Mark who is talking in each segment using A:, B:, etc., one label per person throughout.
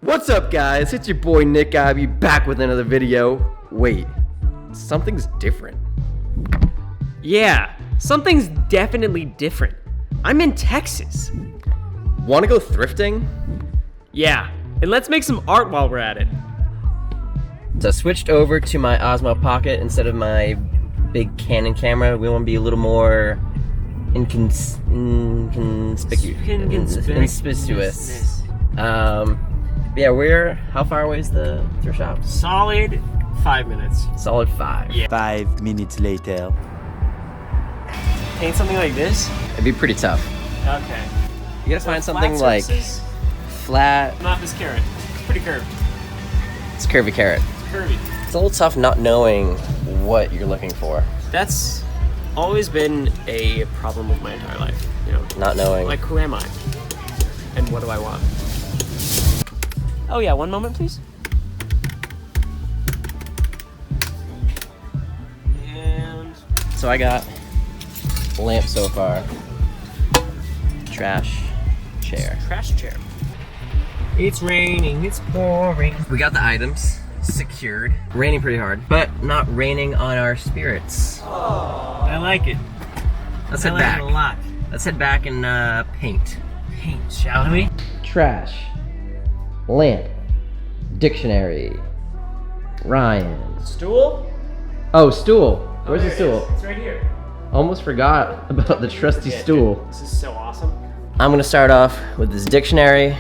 A: What's up, guys? It's your boy Nick Ivy back with another video. Wait, something's different.
B: Yeah, something's definitely different. I'm in Texas.
A: Want to go thrifting?
B: Yeah, and let's make some art while we're at it.
A: So I switched over to my Osmo Pocket instead of my big Canon camera. We want to be a little more inconspicuous. Yeah, how far away is the thrift shop?
B: Solid 5 minutes.
A: Solid 5.
B: Yeah.
C: 5 minutes later.
B: Paint something like this?
A: It'd be pretty tough.
B: Okay.
A: You gotta find something like flat.
B: Not this carrot. It's pretty curved.
A: It's curvy carrot.
B: It's curvy.
A: It's a little tough not knowing what you're looking for.
B: That's always been a problem with my entire life. You know,
A: Not knowing.
B: like who am I? And what do I want? Oh yeah, one moment please. And
A: So I got lamp so far. Trash chair.
B: trash chair. It's raining, it's pouring.
A: We got the items secured. Raining pretty hard, but not raining on our spirits.
B: I like it.
A: Let's
B: I
A: head
B: like
A: back.
B: it a lot.
A: Let's head back and paint.
B: Paint, shall we?
A: Trash. Lamp. Dictionary. Ryan.
B: Stool?
A: Oh, stool. Where's
B: there
A: the
B: it
A: stool?
B: is. It's right here.
A: Almost forgot about the trusty
B: Yeah,
A: stool.
B: dude, this is so awesome.
A: I'm gonna start off with this dictionary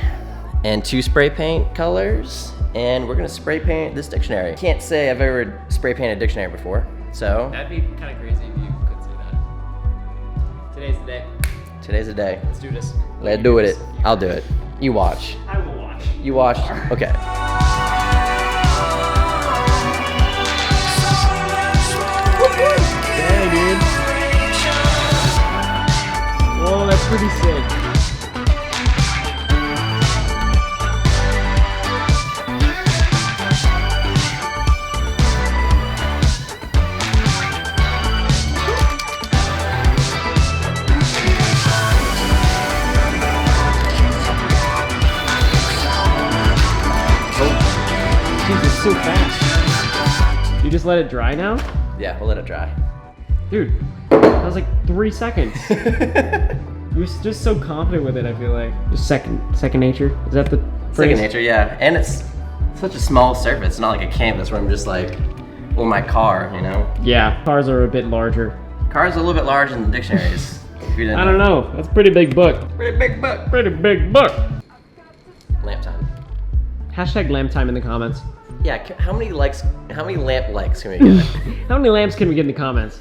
A: and 2 spray paint colors, and we're gonna spray paint this dictionary. Can't say I've ever spray painted a dictionary before, so
B: That'd be kind of crazy if you could say that. Today's the day.
A: today's the day.
B: Let's do this.
A: Let's do it. I'll do it. You watch.
B: I will watch.
A: You watch. Okay.
B: Yeah, dude. Whoa, that's pretty sick. Dude, it's so fast. You just let it dry now?
A: Yeah, we'll let it dry.
B: Dude, that was like 3 seconds. You're just so confident with it, I feel like. Just second nature? Is that the phrase?
A: Second nature, yeah. And it's such a small surface. It's not like a canvas where I'm just like, well, my car, you know?
B: Yeah, cars are a bit larger.
A: Car's a little bit larger than dictionaries. If you didn't
B: I don't know. That's a pretty big book.
A: Pretty big book.
B: Pretty big book.
A: Lamp time.
B: Hashtag lamp time in the comments.
A: Yeah, how many lamp likes can we get?
B: How many lamps can we get in the comments?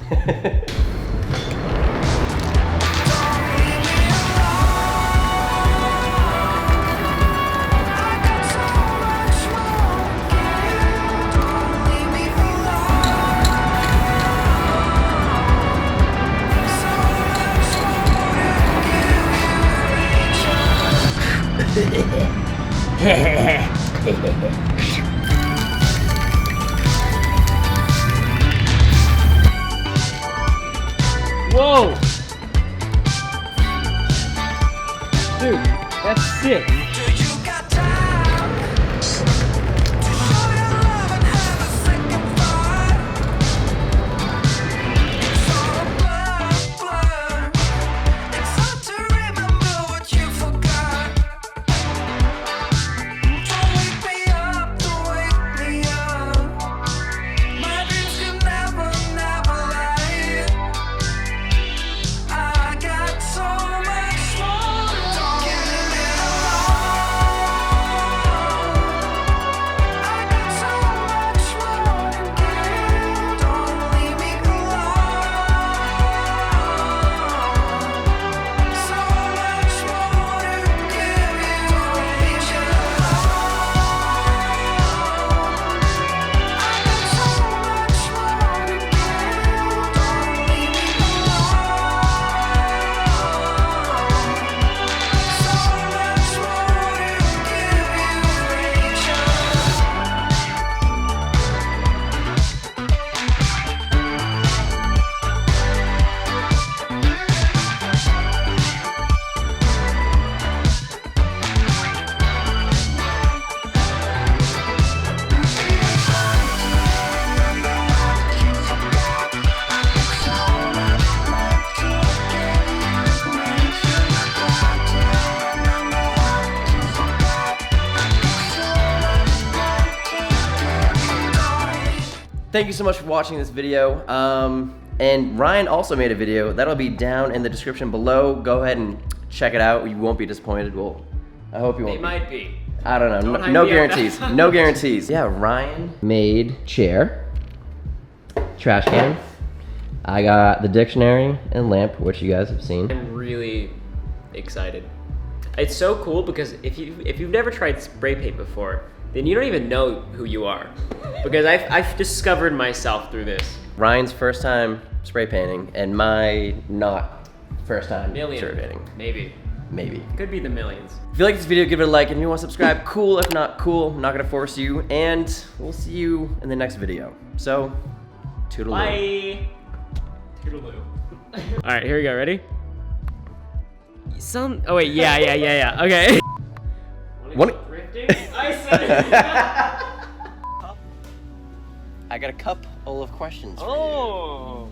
B: Whoa! Dude, that's sick.
A: thank you so much for watching this video. And Ryan also made a video that'll be down in the description below. Go ahead and check it out. You won't be disappointed. Well, I hope you won't.
C: It might be.
A: I don't know.
C: Don't
A: No
C: hype me up.
A: guarantees. No guarantees. Yeah, Ryan made chair, trash can. I got the dictionary and lamp, which you guys have seen.
C: I'm really excited. It's so cool because if you've never tried spray paint before, then you don't even know who you are. Because I've discovered myself through this.
A: Ryan's first time spray painting and my not first time
C: Million.
A: spray painting.
C: Maybe.
A: Maybe.
C: Could be the millions.
A: If you like this video, give it a like, and if you want to subscribe, cool. If not, cool. I'm not gonna force you, and we'll see you in the next video. So, toodaloo.
C: Bye. Toodaloo. All right, here we go. Ready? Oh wait, yeah. Okay.
A: One.
C: Thrifting? I said it.
A: I got a couple of questions for you.
C: Oh.